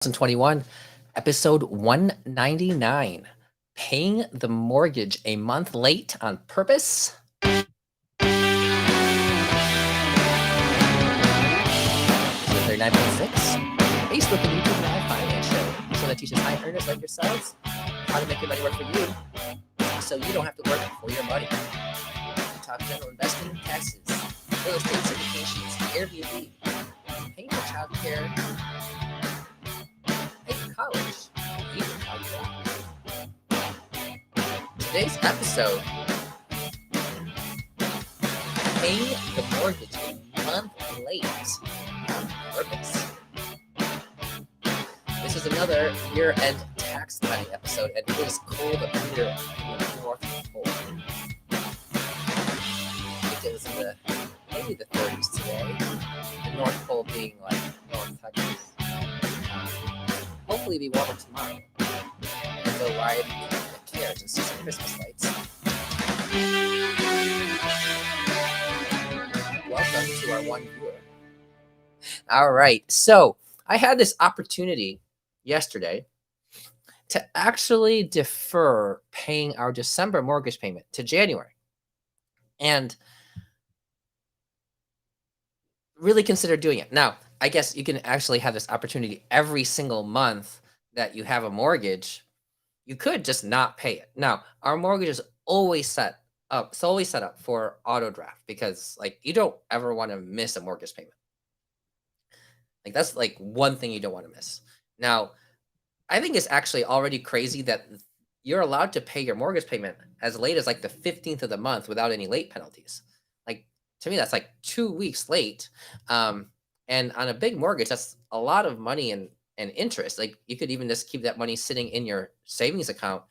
2021, episode 199. Paying the mortgage a month late on purpose. Episode 39.6. Facebook and YouTube Live Finance Show. Show that teaches high earners like yourselves how to make your money work for you so you don't have to work for your money. We talk general investing, taxes, real estate certifications, Airbnb, paying for childcare, paying for college, even how you want. Today's episode, paying the mortgage a month late on purpose. This is another year-end tax planning episode, and it is cold up here in the North Pole. I think it was in maybe the 30s today. The North Pole being like North Texas. Hopefully, it'll be warmer tomorrow. And go ride the carriage and see some Christmas lights. Welcome to our one viewer. All right, so I had this opportunity yesterday to actually defer paying our December mortgage payment to January and really consider doing it. Now, I guess you can actually have this opportunity every single month that you have a mortgage. You could just not pay it. Now, our mortgage is always set up. It's always set up for auto draft because like you don't ever want to miss a mortgage payment. Like that's like one thing you don't want to miss. Now, I think it's actually already crazy that you're allowed to pay your mortgage payment as late as like the 15th of the month without any late penalties. Like to me, that's like 2 weeks late. And on a big mortgage, that's a lot of money and interest. Like you could even just keep that money sitting in your savings account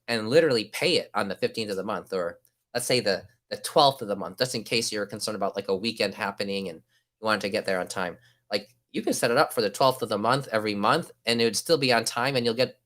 and literally pay it on the 15th of the month, or let's say the 12th of the month, just in case you're concerned about like a weekend happening and you wanted to get there on time. Like you can set it up for the 12th of the month every month and it would still be on time and you'll get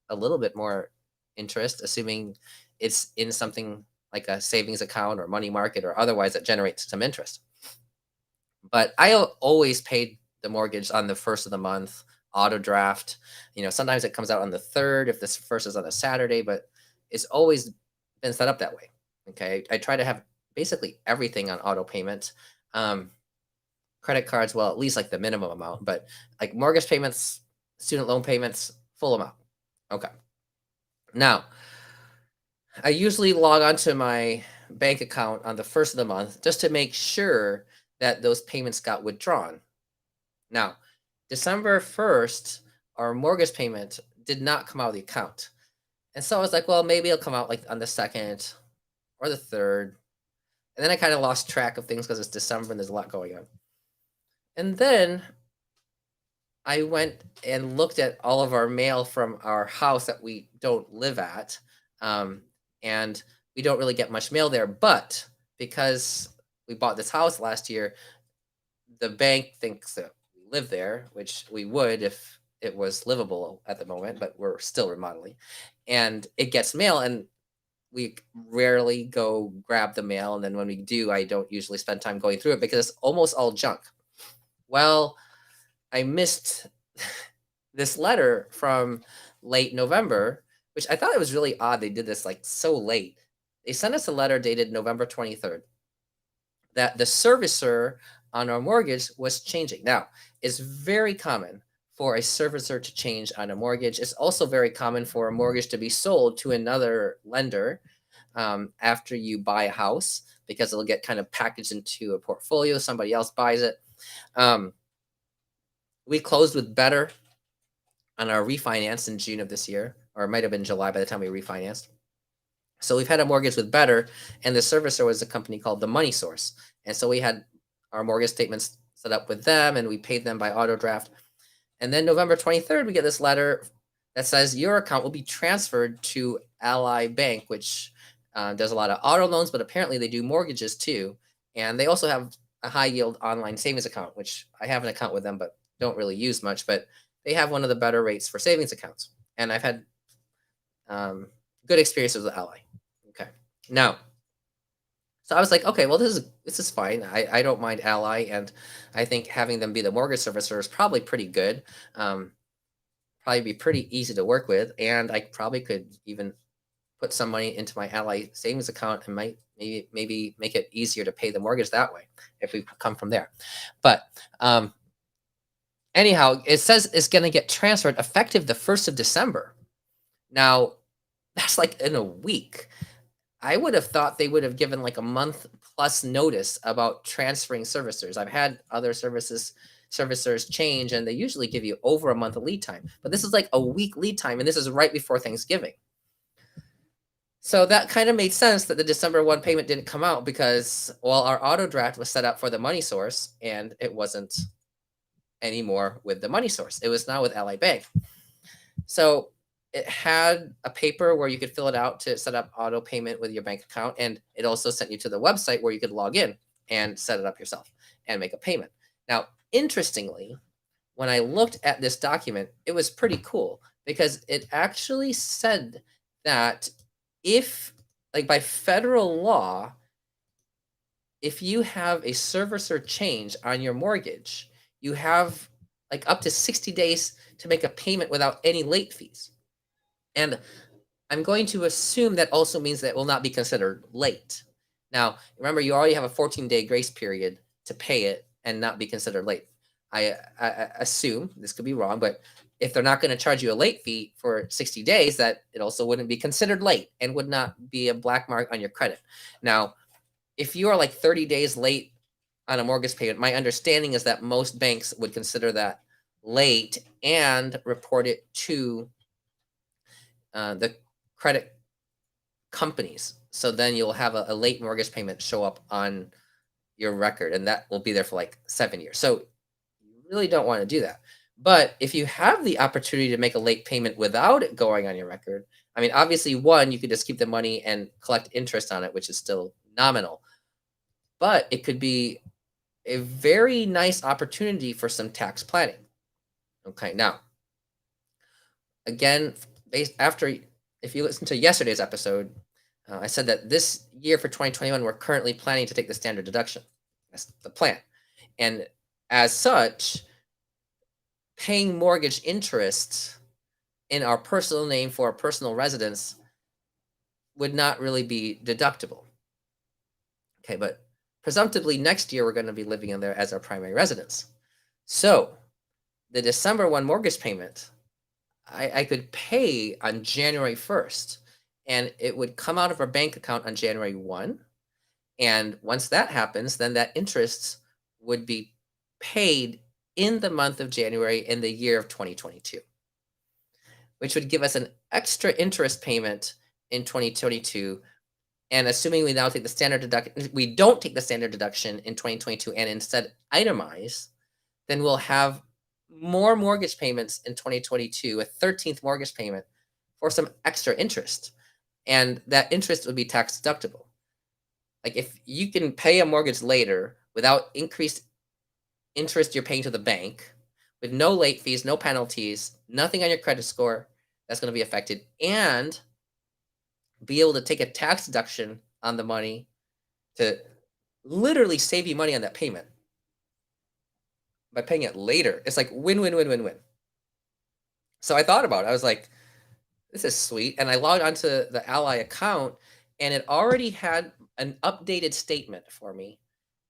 a little bit more interest, assuming it's in something like a savings account or money market or otherwise that generates some interest. But I always paid the mortgage on the first of the month, auto draft. Sometimes it comes out on the third if this first is on a Saturday, but it's always been set up that way. Okay. I try to have basically everything on auto payment. Credit cards, well, at least like the minimum amount, but like mortgage payments, student loan payments, full amount. Okay. Now, I usually log onto my bank account on the first of the month just to make sure that those payments got withdrawn. Now, December 1st, our mortgage payment did not come out of the account. And so I was like, well, maybe it'll come out like on the 2nd or the 3rd. And then I kind of lost track of things because it's December and there's a lot going on. And then I went and looked at all of our mail from our house that we don't live at. And we don't really get much mail there. But because we bought this house last year, the bank thinks that we live there, which we would if it was livable at the moment, but we're still remodeling. And it gets mail, and we rarely go grab the mail. And then when we do, I don't usually spend time going through it because it's almost all junk. Well, I missed this letter from late November, which I thought it was really odd. They did this like so late. They sent us a letter dated November 23rd that the servicer on our mortgage was changing. Now, it's very common for a servicer to change on a mortgage. It's also very common for a mortgage to be sold to another lender after you buy a house because it'll get kind of packaged into a portfolio. Somebody else buys it. We closed with Better on our refinance in June of this year, or it might have been July by the time we refinanced. So we've had a mortgage with Better, and the servicer was a company called The Money Source. And so we had our mortgage statements set up with them, and we paid them by auto draft. And then November 23rd, we get this letter that says your account will be transferred to Ally Bank, which does a lot of auto loans, but apparently they do mortgages too. And they also have a high yield online savings account, which I have an account with them, but don't really use much. But they have one of the better rates for savings accounts. And I've had good experiences with Ally. Okay. Now, so I was like, okay, well, this is fine. I don't mind Ally, and I think having them be the mortgage servicer is probably pretty good. probably be pretty easy to work with, and I probably could even put some money into my Ally savings account and might maybe make it easier to pay the mortgage that way if we come from there. But anyhow, it says it's going to get transferred effective the 1st of December. Now, that's like in a week. I would have thought they would have given like a month plus notice about transferring servicers. I've had other servicers change, and they usually give you over a month of lead time. But this is like a week lead time, and this is right before Thanksgiving. So that kind of made sense that the December 1 payment didn't come out because, well, our auto draft was set up for the money source, and it wasn't anymore with the money source. It was now with Ally Bank. So it had a paper where you could fill it out to set up auto payment with your bank account, and it also sent you to the website where you could log in and set it up yourself and make a payment. Now, interestingly, when I looked at this document, it was pretty cool because it actually said that if, like, by federal law, if you have a servicer change on your mortgage, you have like up to 60 days to make a payment without any late fees. And I'm going to assume that also means that it will not be considered late. Now, remember, you already have a 14-day grace period to pay it and not be considered late. I assume, this could be wrong, but if they're not going to charge you a late fee for 60 days, that it also wouldn't be considered late and would not be a black mark on your credit. Now, if you are like 30 days late on a mortgage payment, my understanding is that most banks would consider that late and report it to the credit companies. So then you'll have a late mortgage payment show up on your record, and that will be there for like 7 years. So you really don't want to do that. But if you have the opportunity to make a late payment without it going on your record, I mean, obviously, one, you could just keep the money and collect interest on it, which is still nominal. But it could be a very nice opportunity for some tax planning. Okay, now, again, if you listen to yesterday's episode, I said that this year for 2021, we're currently planning to take the standard deduction. That's the plan. And as such, paying mortgage interest in our personal name for a personal residence would not really be deductible. Okay, but presumptively next year we're going to be living in there as our primary residence. So the December 1 mortgage payment, I could pay on January 1st, and it would come out of our bank account on January 1. And once that happens, then that interest would be paid in the month of January in the year of 2022, which would give us an extra interest payment in 2022. And assuming we now take the standard deduction, we don't take the standard deduction in 2022 and instead itemize, then we'll have more mortgage payments in 2022, a 13th mortgage payment for some extra interest. And that interest would be tax deductible. Like if you can pay a mortgage later without increased interest you're paying to the bank, with no late fees, no penalties, nothing on your credit score that's going to be affected, and be able to take a tax deduction on the money to literally save you money on that payment by paying it later. It's like win, win, win, win, win. So I thought about it. I was like, this is sweet. And I logged onto the Ally account, and it already had an updated statement for me,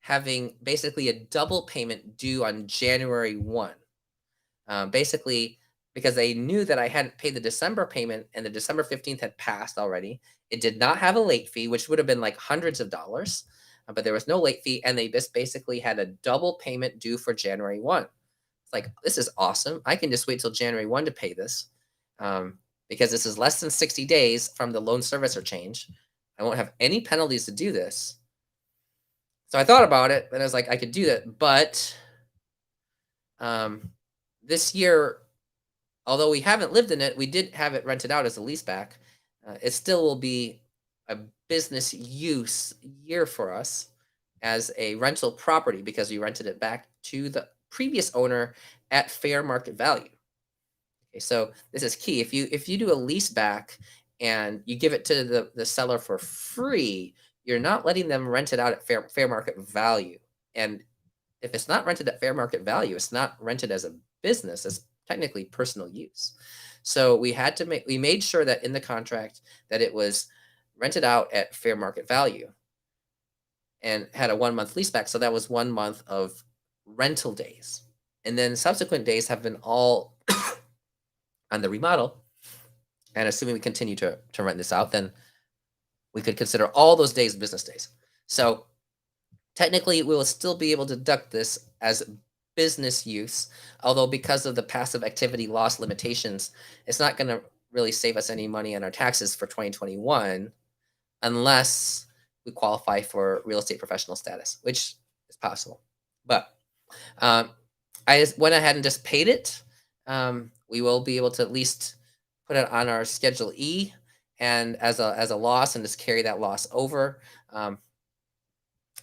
having basically a double payment due on January 1. Basically, because they knew that I hadn't paid the December payment and the December 15th had passed already. It did not have a late fee, which would have been like hundreds of dollars, but there was no late fee. And they just basically had a double payment due for January 1. It's like, this is awesome. I can just wait till January 1 to pay this because this is less than 60 days from the loan servicer change. I won't have any penalties to do this. So I thought about it, and I was like, I could do that. But this year, although we haven't lived in it, we did have it rented out as a leaseback. It still will be a business use year for us as a rental property because we rented it back to the previous owner at fair market value. Okay, so this is key. If you do a lease back and you give it to the seller for free, you're not letting them rent it out at fair market value. And if it's not rented at fair market value, it's not rented as a business, it's technically personal use. So we made sure that in the contract that it was rented out at fair market value and had a 1 month lease back. So that was 1 month of rental days. And then subsequent days have been all on the remodel. And assuming we continue to rent this out, then we could consider all those days business days. So technically, we will still be able to deduct this as business use, although because of the passive activity loss limitations, it's not going to really save us any money on our taxes for 2021 unless we qualify for real estate professional status, which is possible. But I just went ahead and just paid it. We will be able to at least put it on our Schedule E and as a loss and just carry that loss over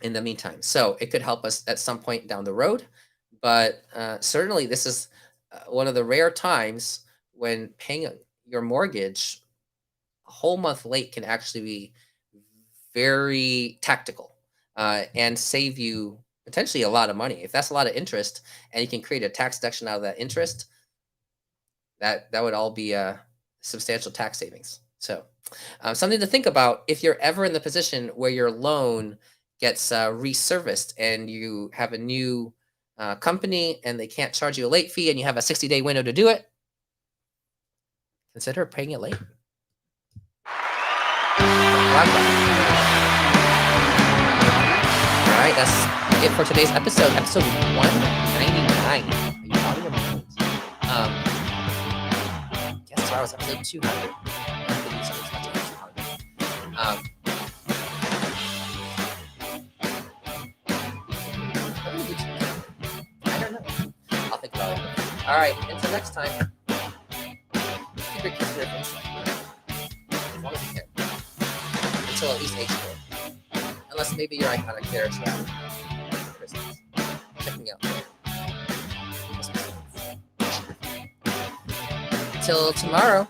in the meantime. So it could help us at some point down the road, but certainly this is one of the rare times when paying your mortgage a whole month late can actually be very tactical and save you potentially a lot of money. If that's a lot of interest and you can create a tax deduction out of that interest, that would all be a substantial tax savings. So something to think about if you're ever in the position where your loan gets reserviced and you have a new company and they can't charge you a late fee and you have a 60-day window to do it, consider paying it late. All right, that's it for today's episode 199. Are you out of your mind? Guess tomorrow was episode 200. I don't know. I'll think about it. All right, until next time, keep your kids different. As long as you can. Until at least age 4. Unless maybe you're iconic there trap for Christmas. Check me out. Until tomorrow.